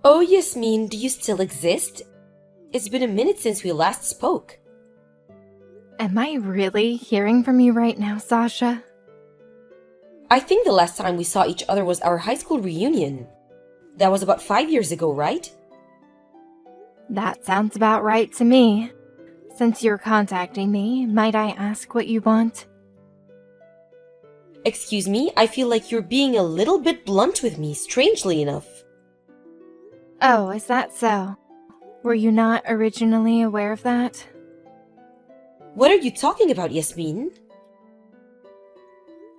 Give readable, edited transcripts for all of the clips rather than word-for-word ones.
Oh, Yasmin, do you still exist? It's been a minute since we last spoke. Am I really hearing from you right now, Sasha? I think the last time we saw each other was our high school reunion. That was about 5 years ago, right? That sounds about right to me. Since you're contacting me, might I ask what you want? Excuse me, I feel like you're being a little bit blunt with me, strangely enough. Oh, is that so? Were you not originally aware of that? What are you talking about, Yasmin?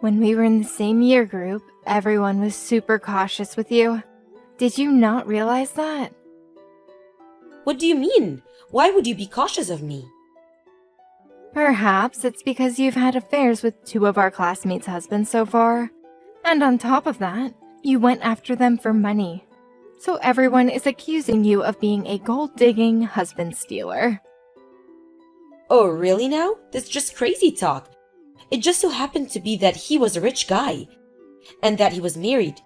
When we were in the same year group, everyone was super cautious with you. Did you not realize that? What do you mean? Why would you be cautious of me? Perhaps it's because you've had affairs with 2 of our classmates' husbands so far. And on top of that, you went after them for money. So everyone is accusing you of being a gold-digging husband stealer. Oh, really now? That's just crazy talk. It just so happened to be that he was a rich guy, and that he was married.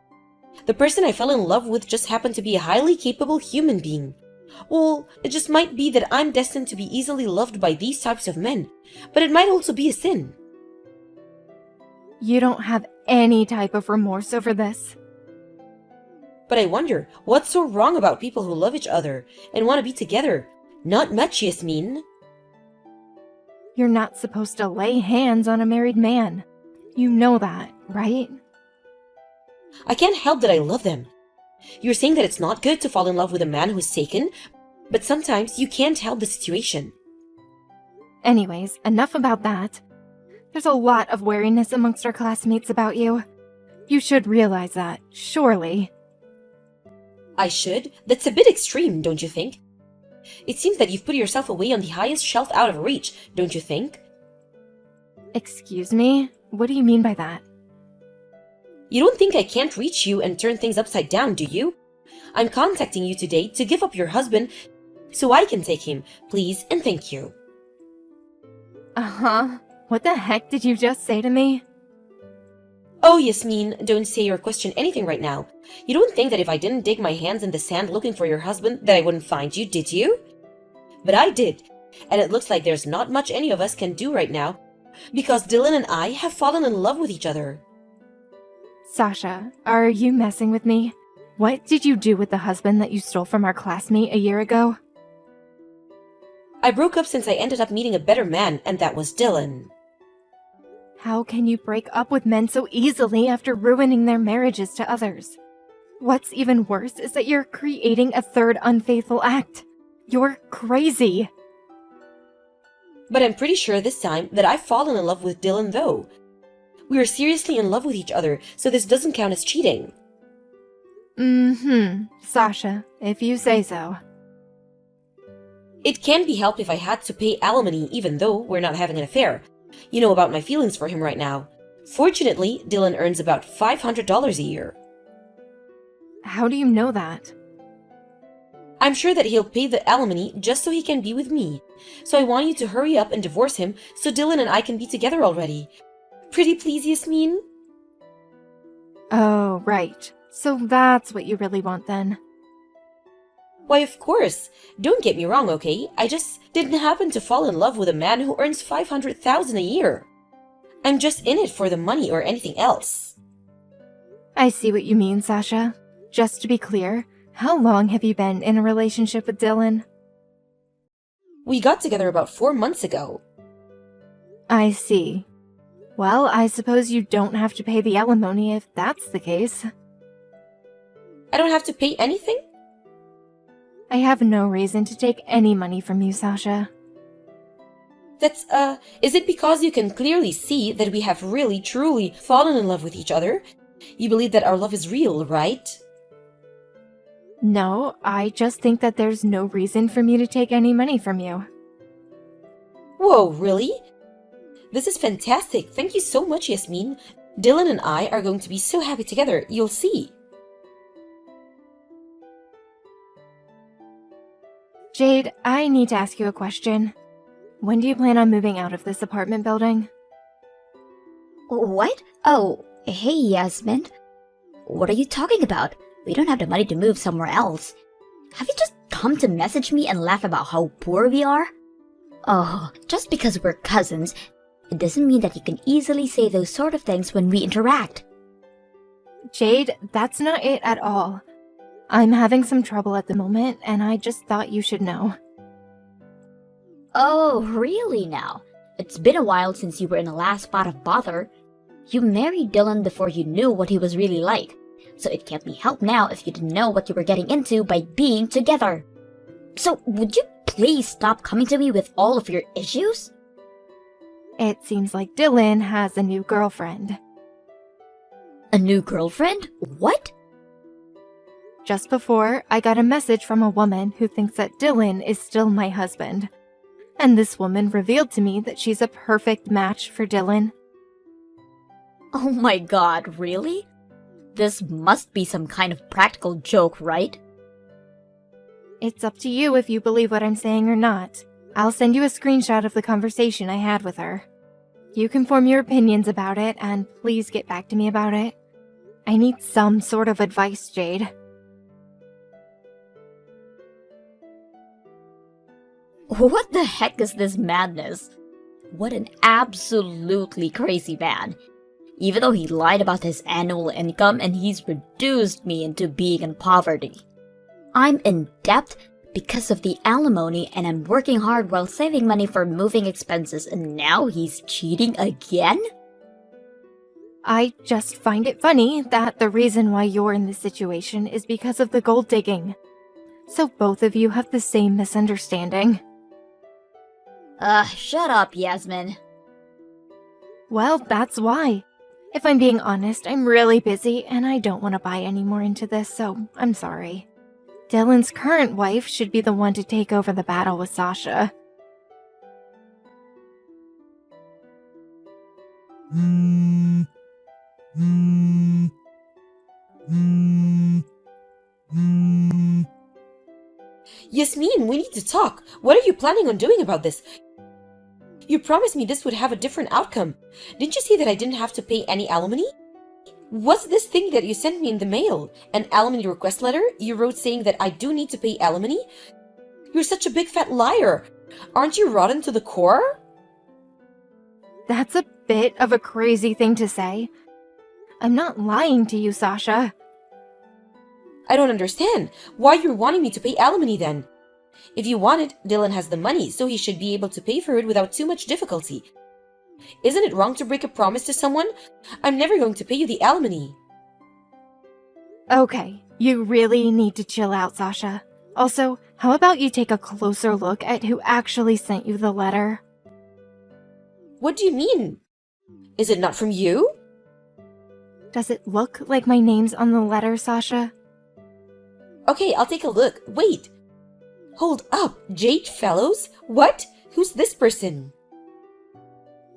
The person I fell in love with just happened to be a highly capable human being. Well, it just might be that I'm destined to be easily loved by these types of men, but it might also be a sin. You don't have any type of remorse over this. But I wonder, what's so wrong about people who love each other and want to be together? Not much, Yasmin. You're not supposed to lay hands on a married man. You know that, right? I can't help that I love them. You're saying that it's not good to fall in love with a man who's taken, but sometimes you can't help the situation. Anyways, enough about that. There's a lot of wariness amongst our classmates about you. You should realize that, surely. I should? That's a bit extreme, don't you think? It seems that you've put yourself away on the highest shelf out of reach, don't you think? Excuse me? What do you mean by that? You don't think I can't reach you and turn things upside down, do you? I'm contacting you today to give up your husband so I can take him, please and thank you. Uh-huh. What the heck did you just say to me? Oh, Yasmin, don't say or question anything right now. You don't think that if I didn't dig my hands in the sand looking for your husband that I wouldn't find you, did you? But I did, and it looks like there's not much any of us can do right now, because Dylan and I have fallen in love with each other. Sasha, are you messing with me? What did you do with the husband that you stole from our classmate a year ago? I broke up since I ended up meeting a better man, and that was Dylan. How can you break up with men so easily after ruining their marriages to others? What's even worse is that you're creating a third unfaithful act. You're crazy. But I'm pretty sure this time that I've fallen in love with Dylan though. We are seriously in love with each other, so this doesn't count as cheating. Sasha, if you say so. It can't be helped if I had to pay alimony even though we're not having an affair. You know about my feelings for him right now. Fortunately, Dylan earns about $500 a year. How do you know that? I'm sure that he'll pay the alimony just so he can be with me. So I want you to hurry up and divorce him so Dylan and I can be together already. Pretty please, Yasmin? Oh, right. So that's what you really want then. Why, of course. Don't get me wrong, okay? I just didn't happen to fall in love with a man who earns $500,000 a year. I'm just in it for the money or anything else. I see what you mean, Sasha. Just to be clear, how long have you been in a relationship with Dylan? We got together about 4 months ago. I see. Well, I suppose you don't have to pay the alimony if that's the case. I don't have to pay anything? I have no reason to take any money from you, Sasha. Is it because you can clearly see that we have really, truly fallen in love with each other? You believe that our love is real, right? No, I just think that there's no reason for me to take any money from you. Whoa, really? This is fantastic. Thank you so much, Yasmin. Dylan and I are going to be so happy together. You'll see. Jade, I need to ask you a question. When do you plan on moving out of this apartment building? What? Oh, hey, Yasmin. What are you talking about? We don't have the money to move somewhere else. Have you just come to message me and laugh about how poor we are? Oh, just because we're cousins, it doesn't mean that you can easily say those sort of things when we interact. Jade, that's not it at all. I'm having some trouble at the moment, and I just thought you should know. Oh, really now? It's been a while since you were in the last spot of bother. You married Dylan before you knew what he was really like, so it can't be helped now if you didn't know what you were getting into by being together. So would you please stop coming to me with all of your issues? It seems like Dylan has a new girlfriend. A new girlfriend? What? Just before, I got a message from a woman who thinks that Dylan is still my husband. And this woman revealed to me that she's a perfect match for Dylan. Oh my god, really? This must be some kind of practical joke, right? It's up to you if you believe what I'm saying or not. I'll send you a screenshot of the conversation I had with her. You can form your opinions about it, and please get back to me about it. I need some sort of advice, Jade. What the heck is this madness? What an absolutely crazy man. Even though he lied about his annual income and he's reduced me into being in poverty. I'm in debt because of the alimony and I'm working hard while saving money for moving expenses and now he's cheating again? I just find it funny that the reason why you're in this situation is because of the gold digging. So both of you have the same misunderstanding. Shut up, Yasmin. Well, that's why. If I'm being honest, I'm really busy and I don't want to buy any more into this, so I'm sorry. Dylan's current wife should be the one to take over the battle with Sasha. Yasmin, we need to talk. What are you planning on doing about this? You promised me this would have a different outcome. Didn't you say that I didn't have to pay any alimony? What's this thing that you sent me in the mail? An alimony request letter you wrote saying that I do need to pay alimony? You're such a big fat liar. Aren't you rotten to the core? That's a bit of a crazy thing to say. I'm not lying to you, Sasha. I don't understand. Why you're wanting me to pay alimony then? If you want it, Dylan has the money, so he should be able to pay for it without too much difficulty. Isn't it wrong to break a promise to someone? I'm never going to pay you the alimony. Okay, you really need to chill out, Sasha. Also, how about you take a closer look at who actually sent you the letter? What do you mean? Is it not from you? Does it look like my name's on the letter, Sasha? Okay, I'll take a look. Wait. Hold up. Jade Fellows? What? Who's this person?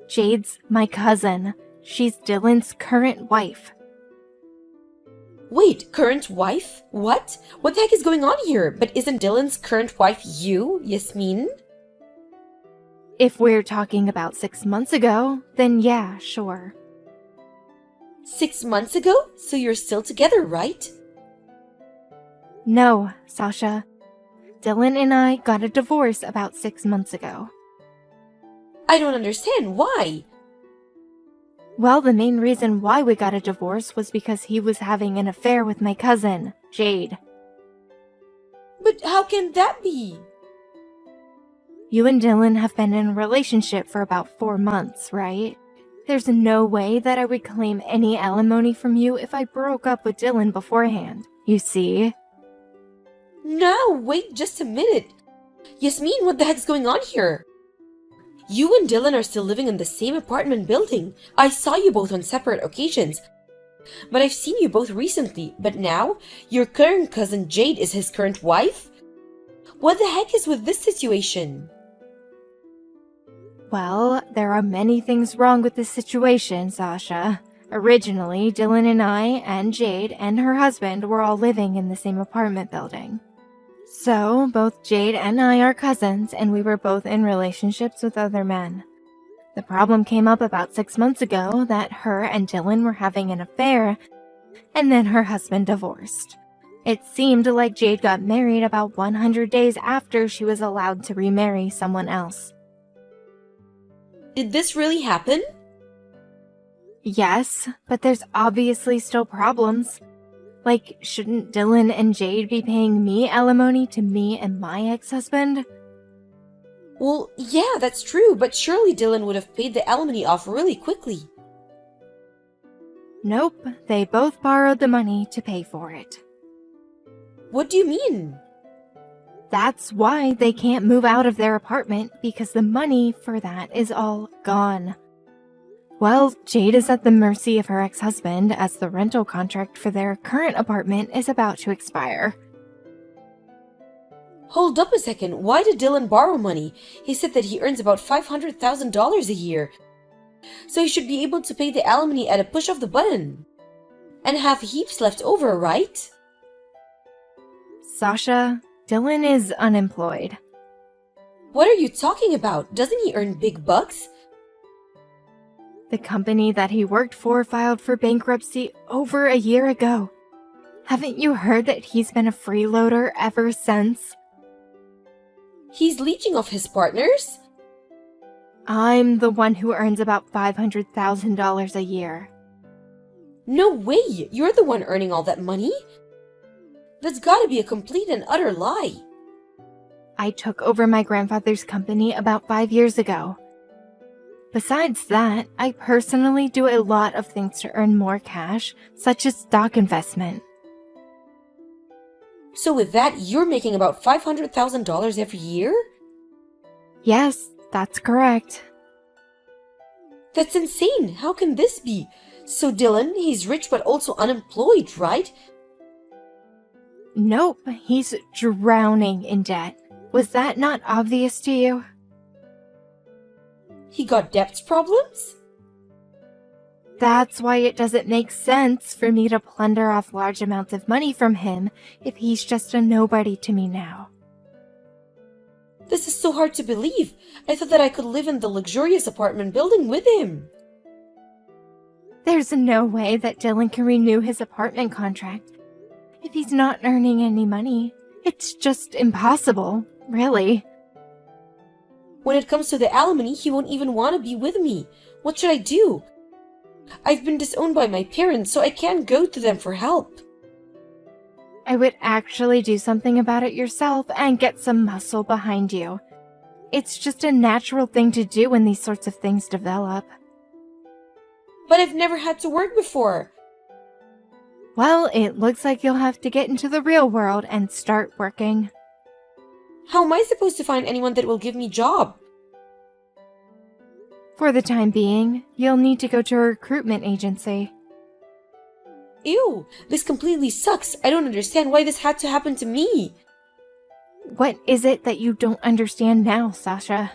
Jade's my cousin. She's Dylan's current wife. Wait, current wife? What? What the heck is going on here? But isn't Dylan's current wife you, Yasmin? If we're talking about 6 months ago, then yeah, sure. 6 months ago? So you're still together, right? No, Sasha. Dylan and I got a divorce about 6 months ago. I don't understand. Why? Well, the main reason why we got a divorce was because he was having an affair with my cousin, Jade. But how can that be? You and Dylan have been in a relationship for about 4 months, right? There's no way that I would claim any alimony from you if I broke up with Dylan beforehand. You see? No, wait just a minute. Yasmin, what the heck's going on here? You and Dylan are still living in the same apartment building. I saw you both on separate occasions. But I've seen you both recently. But now, your current cousin Jade is his current wife? What the heck is with this situation? Well, there are many things wrong with this situation, Sasha. Originally, Dylan and I, and Jade, and her husband were all living in the same apartment building. So, both Jade and I are cousins, and we were both in relationships with other men. The problem came up about 6 months ago that her and Dylan were having an affair, and then her husband divorced. It seemed like Jade got married about 100 days after she was allowed to remarry someone else. Did this really happen? Yes, but there's obviously still problems. Like, shouldn't Dylan and Jade be paying me alimony to me and my ex-husband? Well, yeah, that's true, but surely Dylan would have paid the alimony off really quickly. Nope, they both borrowed the money to pay for it. What do you mean? That's why they can't move out of their apartment, because the money for that is all gone. Well, Jade is at the mercy of her ex-husband as the rental contract for their current apartment is about to expire. Hold up a second, why did Dylan borrow money? He said that he earns about $500,000 a year. So he should be able to pay the alimony at a push of the button. And have heaps left over, right? Sasha, Dylan is unemployed. What are you talking about? Doesn't he earn big bucks? The company that he worked for filed for bankruptcy over a year ago. Haven't you heard that he's been a freeloader ever since? He's leeching off his partners? I'm the one who earns about $500,000 a year. No way! You're the one earning all that money? That's gotta be a complete and utter lie. I took over my grandfather's company about 5 years ago. Besides that, I personally do a lot of things to earn more cash, such as stock investment. So with that, you're making about $500,000 every year? Yes, that's correct. That's insane! How can this be? So Dylan, he's rich but also unemployed, right? Nope, he's drowning in debt. Was that not obvious to you? He got debts problems? That's why it doesn't make sense for me to plunder off large amounts of money from him if he's just a nobody to me now. This is so hard to believe. I thought that I could live in the luxurious apartment building with him. There's no way that Dylan can renew his apartment contract if he's not earning any money. It's just impossible, really. When it comes to the alimony, he won't even want to be with me. What should I do? I've been disowned by my parents, so I can't go to them for help. I would actually do something about it yourself and get some muscle behind you. It's just a natural thing to do when these sorts of things develop. But I've never had to work before. Well, it looks like you'll have to get into the real world and start working. How am I supposed to find anyone that will give me a job? For the time being, you'll need to go to a recruitment agency. Ew, this completely sucks. I don't understand why this had to happen to me. What is it that you don't understand now, Sasha?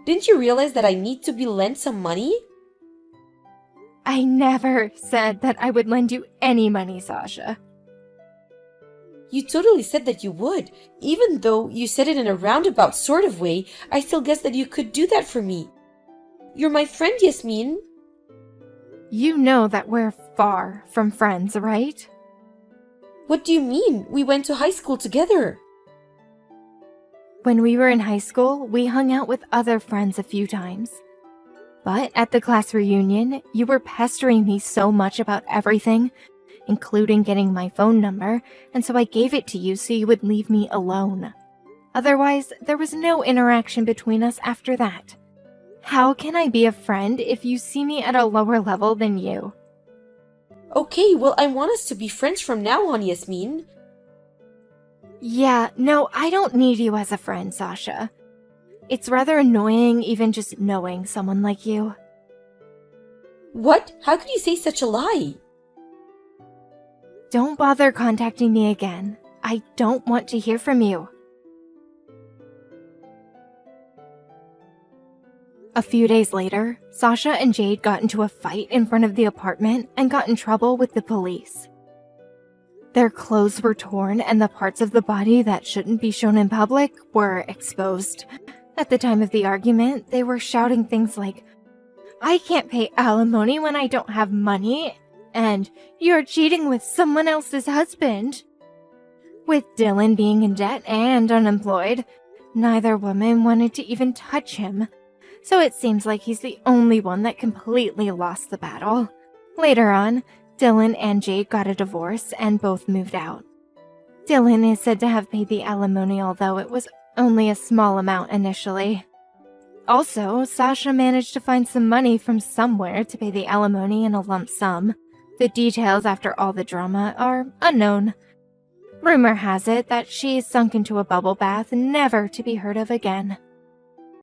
Didn't you realize that I need to be lent some money? I never said that I would lend you any money, Sasha. You totally said that you would. Even though you said it in a roundabout sort of way, I still guess that you could do that for me. You're my friend, Yasmin. You know that we're far from friends, right? What do you mean? We went to high school together. When we were in high school, we hung out with other friends a few times. But at the class reunion, you were pestering me so much about everything, including getting my phone number, and so I gave it to you so you would leave me alone. Otherwise, there was no interaction between us after that. How can I be a friend if you see me at a lower level than you? Okay, well, I want us to be friends from now on, Yasmin. Yeah, no, I don't need you as a friend, Sasha. It's rather annoying even just knowing someone like you. What? How could you say such a lie? Don't bother contacting me again. I don't want to hear from you. A few days later, Sasha and Jade got into a fight in front of the apartment and got in trouble with the police. Their clothes were torn and the parts of the body that shouldn't be shown in public were exposed. At the time of the argument, they were shouting things like, "I can't pay alimony when I don't have money," and you're cheating with someone else's husband. With Dylan being in debt and unemployed, neither woman wanted to even touch him, so it seems like he's the only one that completely lost the battle. Later on, Dylan and Jake got a divorce and both moved out. Dylan is said to have paid the alimony, although it was only a small amount initially. Also, Sasha managed to find some money from somewhere to pay the alimony in a lump sum. The details after all the drama are unknown. Rumor has it that she's sunk into a bubble bath, never to be heard of again.